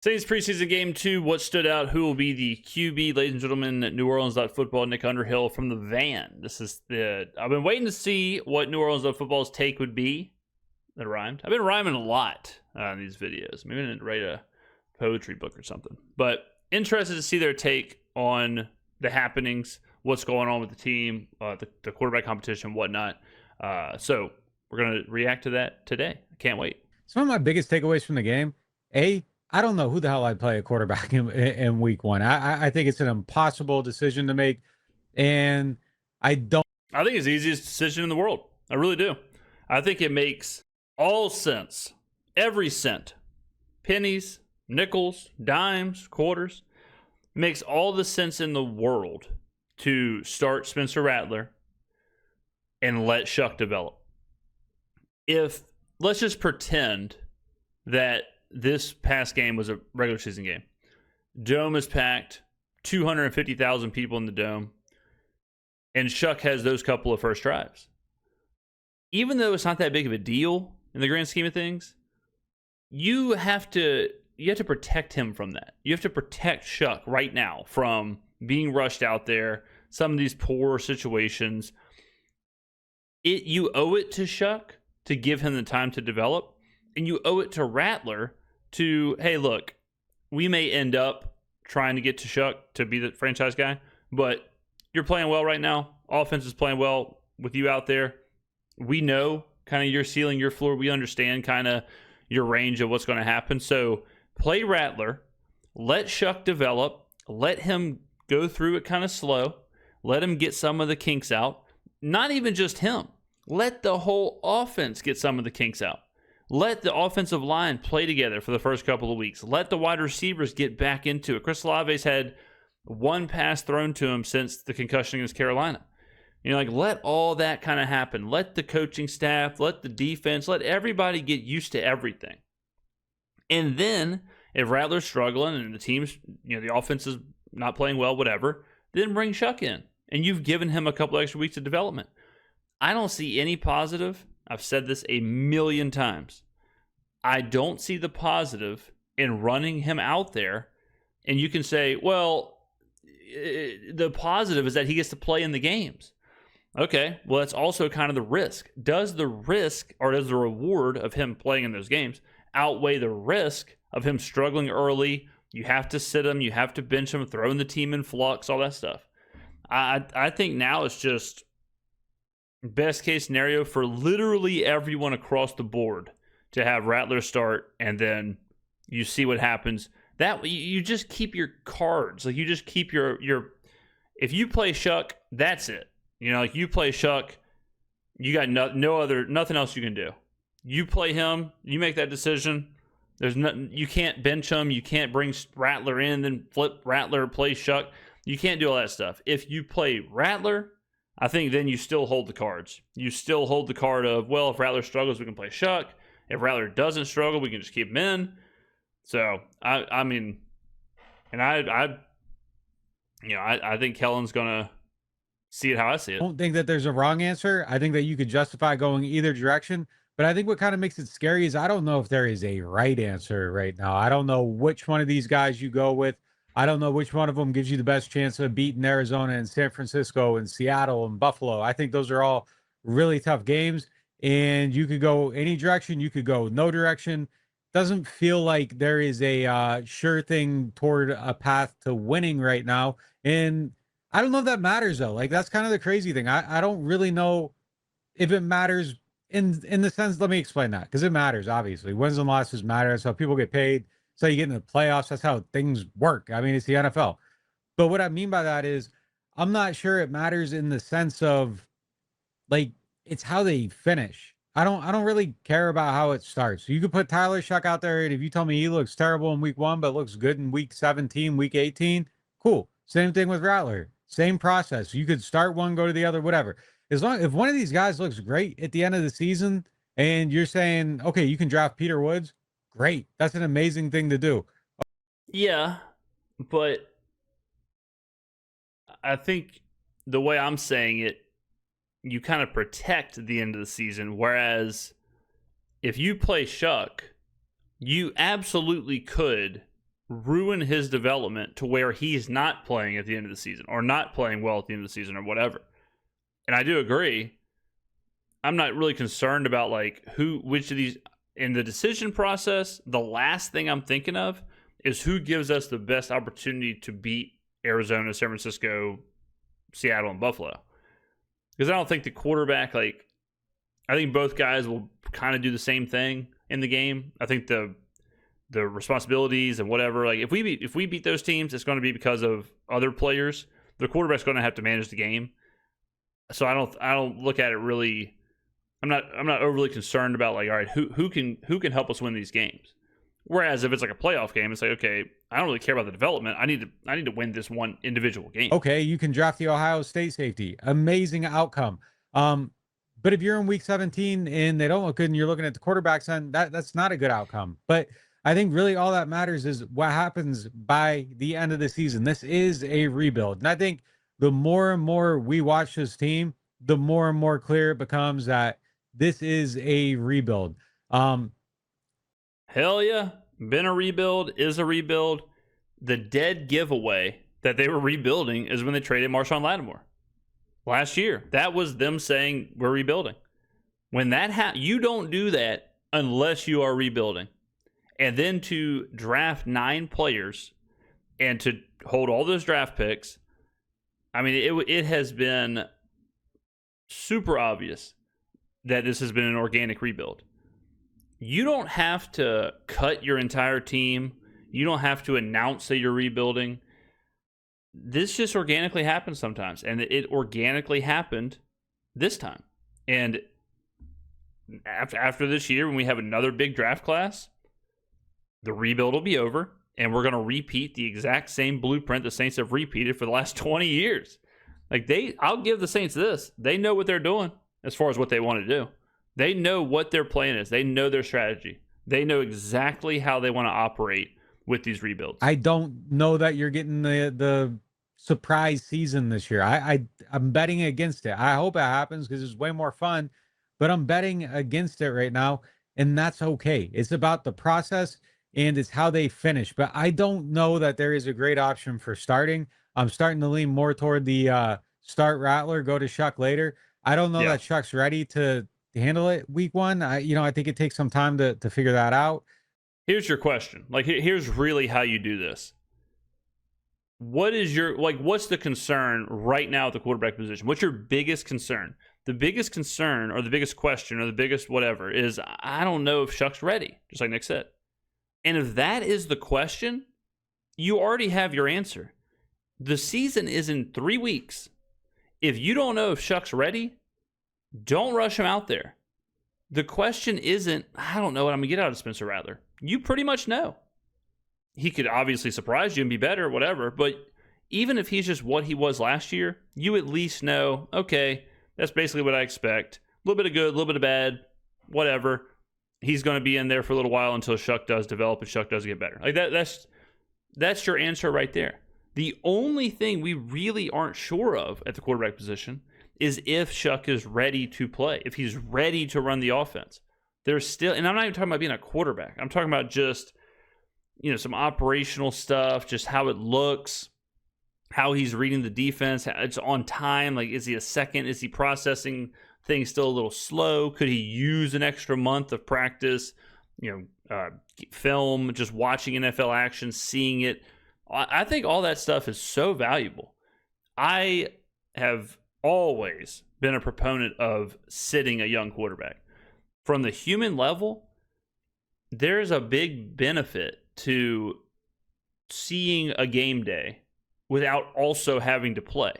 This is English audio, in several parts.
Saints preseason game 2. What stood out? Who will be the QB? Ladies and gentlemen, New Orleans Football. Nick Underhill from the van. This is I've been waiting to see what New Orleans Football's take would be. That rhymed. I've been rhyming a lot on these videos. Maybe I didn't write a poetry book or something. But interested to see their take on the happenings, what's going on with the team, the quarterback competition, whatnot. So we're going to react to that today. I can't wait. Some of my biggest takeaways from the game, I don't know who the hell I'd play a quarterback in week one. I think it's an impossible decision to make, and I think it's the easiest decision in the world. I really do. I think it makes all sense. Every cent. Pennies, nickels, dimes, quarters. It makes all the sense in the world to start Spencer Rattler and let Shough develop. Let's just pretend that this past game was a regular season game. Dome is packed, 250,000 people in the dome, and Shough has those couple of first drives. Even though it's not that big of a deal in the grand scheme of things, you have to protect him from that. You have to protect Shough right now from being rushed out there, some of these poor situations. You owe it to Shough to give him the time to develop, and you owe it to Rattler to, hey, look, we may end up trying to get to Shough to be the franchise guy, but you're playing well right now. Offense is playing well with you out there. We know kind of your ceiling, your floor. We understand kind of your range of what's going to happen. So play Rattler, let Shough develop, let him go through it kind of slow, let him get some of the kinks out. Not even just him. Let the whole offense get some of the kinks out. Let the offensive line play together for the first couple of weeks. Let the wide receivers get back into it. Chris Olave's had one pass thrown to him since the concussion against Carolina. Let all that kind of happen. Let the coaching staff, let the defense, let everybody get used to everything. And then, if Rattler's struggling and the team's, the offense is not playing well, whatever, then bring Shough in. And you've given him a couple extra weeks of development. I don't see any positive. I've said this a million times. I don't see the positive in running him out there. And you can say, well, the positive is that he gets to play in the games. Okay, well, that's also kind of the risk. Does the risk or does the reward of him playing in those games outweigh the risk of him struggling early? You have to sit him, you have to bench him, throwing the team in flux, all that stuff. I think now it's just best case scenario for literally everyone across the board to have Rattler start, and then you see what happens. That you just keep your cards. You just keep your if you play Shough, that's it. You play Shough, you got nothing else you can do. You play him, you make that decision. There's nothing, you can't bench him, you can't bring Rattler in, then flip Rattler, play Shough. You can't do all that stuff. If you play Rattler, I think then you still hold the cards. You still hold the card of, well, if Rattler struggles, we can play Shough. If Rattler doesn't struggle, we can just keep him in. So, I think Kellen's going to see it how I see it. I don't think that there's a wrong answer. I think that you could justify going either direction. But I think what kind of makes it scary is I don't know if there is a right answer right now. I don't know which one of these guys you go with. I don't know which one of them gives you the best chance of beating Arizona and San Francisco and Seattle and Buffalo. I think those are all really tough games, and you could go any direction. You could go no direction. Doesn't feel like there is a sure thing toward a path to winning right now. And I don't know if that matters, though. That's kind of the crazy thing. I don't really know if it matters in the sense. Let me explain that, because it matters, obviously. Wins and losses matter. That's how people get paid. So you get in the playoffs. That's how things work. I mean, it's the NFL. But what I mean by that is I'm not sure it matters in the sense of it's how they finish. I don't really care about how it starts. So you could put Tyler Shough out there, and if you tell me he looks terrible in week 1 but looks good in week 17, week 18, cool. Same thing with Rattler. Same process. You could start one, go to the other, whatever. If one of these guys looks great at the end of the season and you're saying, okay, you can draft Peter Woods, great. That's an amazing thing to do. Yeah, but I think the way I'm saying it, you kind of protect the end of the season. Whereas if you play Shough, you absolutely could ruin his development to where he's not playing at the end of the season or not playing well at the end of the season or whatever. And I do agree. I'm not really concerned about like which of these in the decision process. The last thing I'm thinking of is who gives us the best opportunity to beat Arizona, San Francisco, Seattle, and Buffalo. Because I don't think the quarterback, like, I think both guys will kind of do the same thing in the game. I think the responsibilities and whatever, like if we beat those teams, it's going to be because of other players. The quarterback's going to have to manage the game. So I don't look at it really. I'm not overly concerned about like, all right, who can help us win these games. Whereas if it's like a playoff game, it's like, okay, I don't really care about the development. I need to win this one individual game. Okay, you can draft the Ohio State safety. Amazing outcome. But if you're in week 17 and they don't look good and you're looking at the quarterbacks, then that's not a good outcome. But I think really all that matters is what happens by the end of the season. This is a rebuild. And I think the more and more we watch this team, the more and more clear it becomes that this is a rebuild. Hell yeah. Been a rebuild, is a rebuild. The dead giveaway that they were rebuilding is when they traded Marshawn Lattimore last year. That was them saying we're rebuilding. When that you don't do that unless you are rebuilding. And then to draft 9 players and to hold all those draft picks, I mean, it has been super obvious that this has been an organic rebuild. You don't have to cut your entire team. You don't have to announce that you're rebuilding. This just organically happens sometimes. And it organically happened this time. And after this year, when we have another big draft class, the rebuild will be over. And we're going to repeat the exact same blueprint the Saints have repeated for the last 20 years. Like I'll give the Saints this. They know what they're doing as far as what they want to do. They know what their plan is. They know their strategy. They know exactly how they want to operate with these rebuilds. I don't know that you're getting the surprise season this year. I'm betting against it. I hope it happens because it's way more fun, but I'm betting against it right now, and that's okay. It's about the process, and it's how they finish. But I don't know that there is a great option for starting. I'm starting to lean more toward the start Rattler, go to Shough later. I don't know that Shough's ready to handle it week 1. I think it takes some time to figure that out. Here's your question. Like, here's really how you do this. What's the concern right now at the quarterback position? What's your biggest concern? The biggest concern or the biggest question or the biggest whatever is, I don't know if Shough's ready, just like Nick said. And if that is the question, you already have your answer. The season is in 3 weeks. If you don't know if Shough's ready, don't rush him out there. The question isn't, I don't know what I'm going to get out of Spencer Rattler. You pretty much know. He could obviously surprise you and be better, whatever. But even if he's just what he was last year, you at least know, okay, that's basically what I expect. A little bit of good, a little bit of bad, whatever. He's going to be in there for a little while until Shough does develop and Shough does get better. Like that's your answer right there. The only thing we really aren't sure of at the quarterback position is if Shough is ready to play, if he's ready to run the offense. There's still, and I'm not even talking about being a quarterback. I'm talking about just, some operational stuff, just how it looks, how he's reading the defense, how it's on time. Like, is he a second? Is he processing things still a little slow? Could he use an extra month of practice, film, just watching NFL action, seeing it? I think all that stuff is so valuable. I have always been a proponent of sitting a young quarterback. From the human level, there's a big benefit to seeing a game day without also having to play.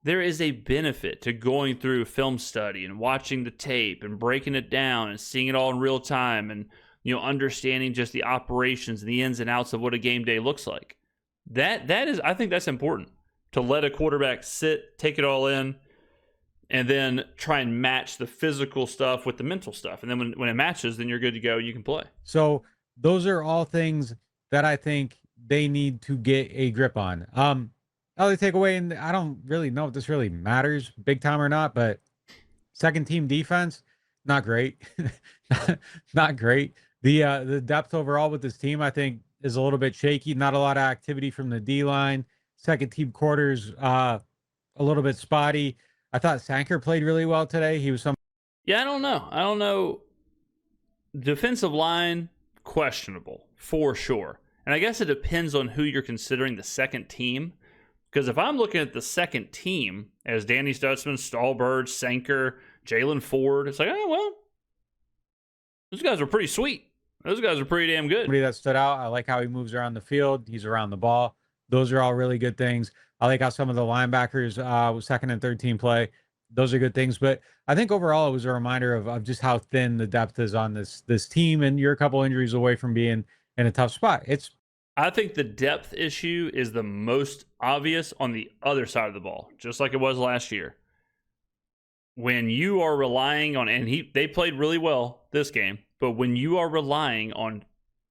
There is a benefit to going through film study and watching the tape and breaking it down and seeing it all in real time and understanding just the operations and the ins and outs of what a game day looks like. That is, I think that's important, to let a quarterback sit, take it all in, and then try and match the physical stuff with the mental stuff. And then when it matches, then you're good to go. You can play. So those are all things that I think they need to get a grip on. Other takeaway, and I don't really know if this really matters big time or not, but second team defense, not great. Not great. The depth overall with this team, I think, is a little bit shaky. Not a lot of activity from the D line. Second team quarters a little bit spotty. I thought Sanker played really well today. He was some. Yeah, I don't know. Defensive line, questionable for sure. And I guess it depends on who you're considering the second team. Because if I'm looking at the second team as Danny Stutzman, Stallbird, Sanker, Jalen Ford, it's like, oh, well, those guys are pretty sweet. Those guys are pretty damn good. Somebody that stood out. I like how he moves around the field. He's around the ball. Those are all really good things. I like how some of the linebackers with second and third team play. Those are good things. But I think overall it was a reminder of just how thin the depth is on this team. And you're a couple injuries away from being in a tough spot. I think the depth issue is the most obvious on the other side of the ball, just like it was last year. When you are relying on, and they played really well this game, but when you are relying on,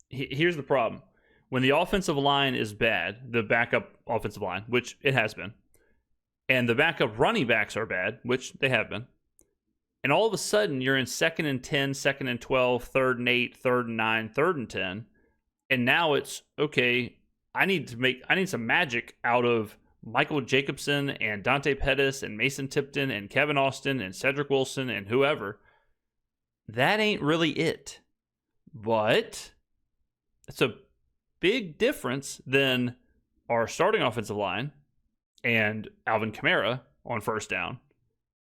here's the problem. When the offensive line is bad, the backup offensive line, which it has been, and the backup running backs are bad, which they have been, and all of a sudden you're in 2nd and 10, 2nd and 12, 3rd and 8, 3rd and 9, 3rd and 10, and now it's, okay, I need some magic out of Michael Jacobson and Dante Pettis and Mason Tipton and Kevin Austin and Cedric Wilson and whoever. That ain't really it. But it's a big difference than our starting offensive line and Alvin Kamara on first down.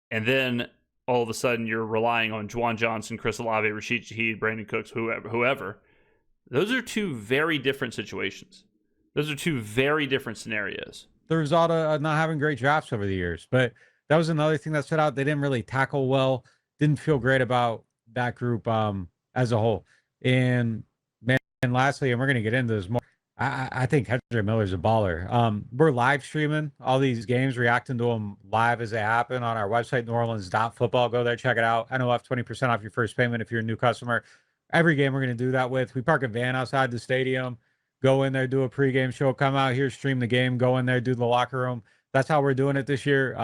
And then all of a sudden you're relying on Juwan Johnson, Chris Olave, Rashid Shaheed, Brandon Cooks, whoever. Those are two very different situations. Those are two very different scenarios. The result of not having great drafts over the years. But that was another thing that stood out. They didn't really tackle well. Didn't feel great about that group as a whole. And lastly, and we're going to get into this more, I think Kendrick Miller's a baller. We're live streaming all these games, reacting to them live as they happen on our website, neworleans.football. Go there, check it out. NOF 20% off your first payment if you're a new customer. Every game we're going to do that with. We park a van outside the stadium, go in there, do a pregame show, come out here, stream the game, go in there, do the locker room. That's how we're doing it this year.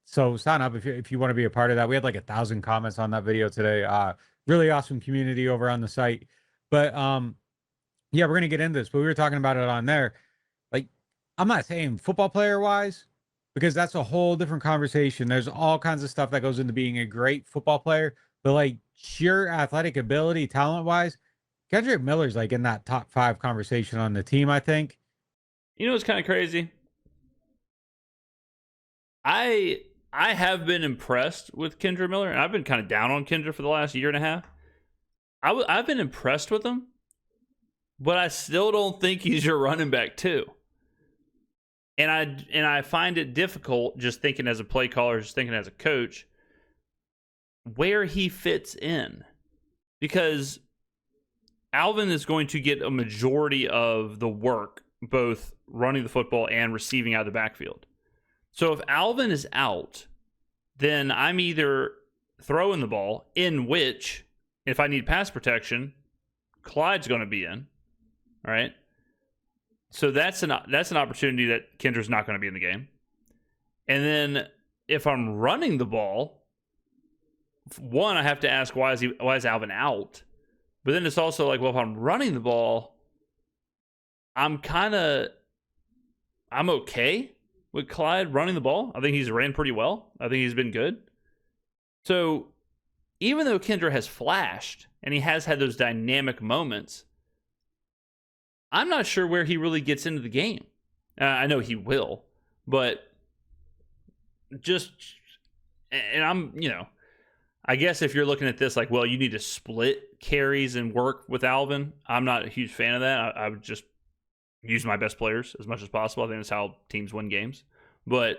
So sign up if you want to be a part of that. We had like 1,000 comments on that video today. Really awesome community over on the site. But yeah, we're gonna get into this. But we were talking about it on there. Like, I'm not saying football player wise, because that's a whole different conversation. There's all kinds of stuff that goes into being a great football player. But like sheer athletic ability, talent wise, Kendrick Miller's like in that top 5 conversation on the team, I think. You know what's kind of crazy? I have been impressed with Kendrick Miller, and I've been kind of down on Kendrick for the last year and a half. I've been impressed with him, but I still don't think he's your running back too. And I find it difficult, just thinking as a play caller, just thinking as a coach, where he fits in. Because Alvin is going to get a majority of the work, both running the football and receiving out of the backfield. So if Alvin is out, then I'm either throwing the ball, in which, if I need pass protection, Clyde's going to be in, right? So that's an opportunity that Kendra's not going to be in the game. And then if I'm running the ball, one, I have to ask, why is Alvin out? But then it's also like, well, if I'm running the ball, I'm okay with Clyde running the ball. I think he's ran pretty well. I think he's been good. So even though Kendra has flashed and he has had those dynamic moments, I'm not sure where he really gets into the game. I know he will, but I guess if you're looking at this like, well, you need to split carries and work with Alvin, I'm not a huge fan of that. I would just use my best players as much as possible. I think that's how teams win games. But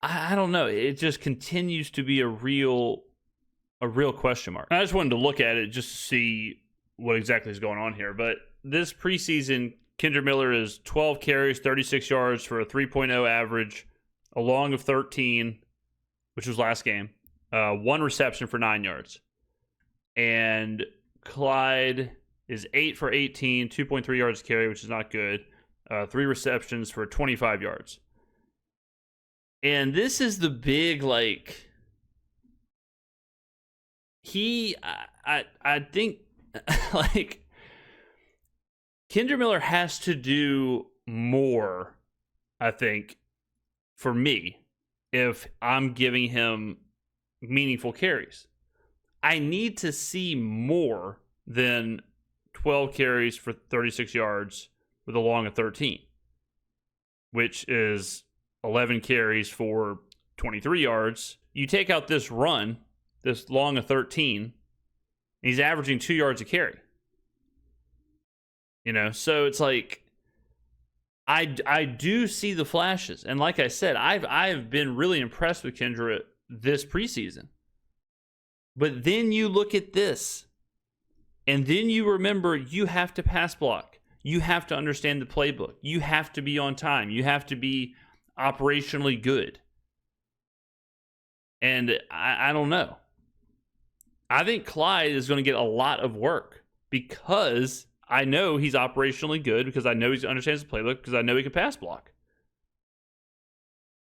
I don't know. It just continues to be a real question mark. I just wanted to look at it just to see what exactly is going on here. But this preseason, Kendrick Miller is 12 carries, 36 yards for a 3.0 average, a long of 13, which was last game. 1 reception for 9 yards. And Clyde is 8 for 18, 2.3 yards carry, which is not good. 3 receptions for 25 yards. And this is the big, like, I think, like, Kendra Miller has to do more, I think, for me, if I'm giving him meaningful carries. I need to see more than 12 carries for 36 yards with a long of 13, which is 11 carries for 23 yards. You take out this run, this long of 13, he's averaging 2 yards a carry. So it's like I do see the flashes, and like I said, I've been really impressed with Kendra this preseason. But then you look at this, and then you remember you have to pass block. You have to understand the playbook. You have to be on time. You have to be operationally good. And I don't know. I think Clyde is going to get a lot of work because I know he's operationally good, because I know he understands the playbook, because I know he can pass block.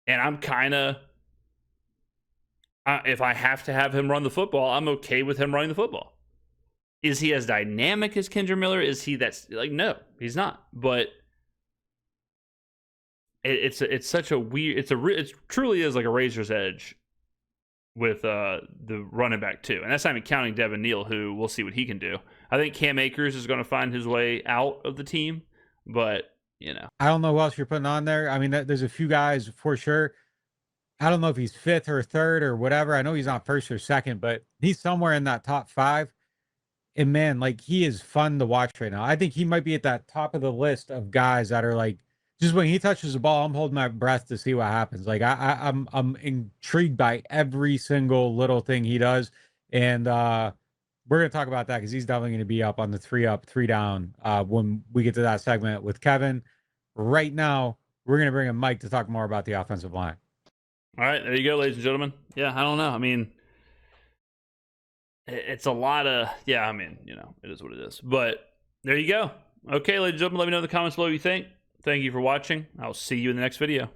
And I'm kind of, if I have to have him run the football, I'm okay with him running the football. Is he as dynamic as Kendra Miller? Is he that's like, no, he's not. But it's such a weird, it truly is like a razor's edge with the running back too. And that's not even counting Devin Neal, who we'll see what he can do. I think Cam Akers is going to find his way out of the team, but I don't know who else you're putting on there. I mean, there's a few guys for sure. I don't know if he's fifth or third or whatever. I know he's not first or second, but he's somewhere in that top 5. And man, like, he is fun to watch right now. I think he might be at that top of the list of guys that are like, just when he touches the ball, I'm holding my breath to see what happens. Like, I'm intrigued by every single little thing he does. And we're going to talk about that because he's definitely going to be up on the 3 up, 3 down when we get to that segment with Kevin. Right now, we're going to bring in Mike to talk more about the offensive line. All right, there you go, ladies and gentlemen. Yeah, I don't know. I mean, it's a lot of, it is what it is. But there you go. Okay, ladies and gentlemen, let me know in the comments below what you think. Thank you for watching. I'll see you in the next video.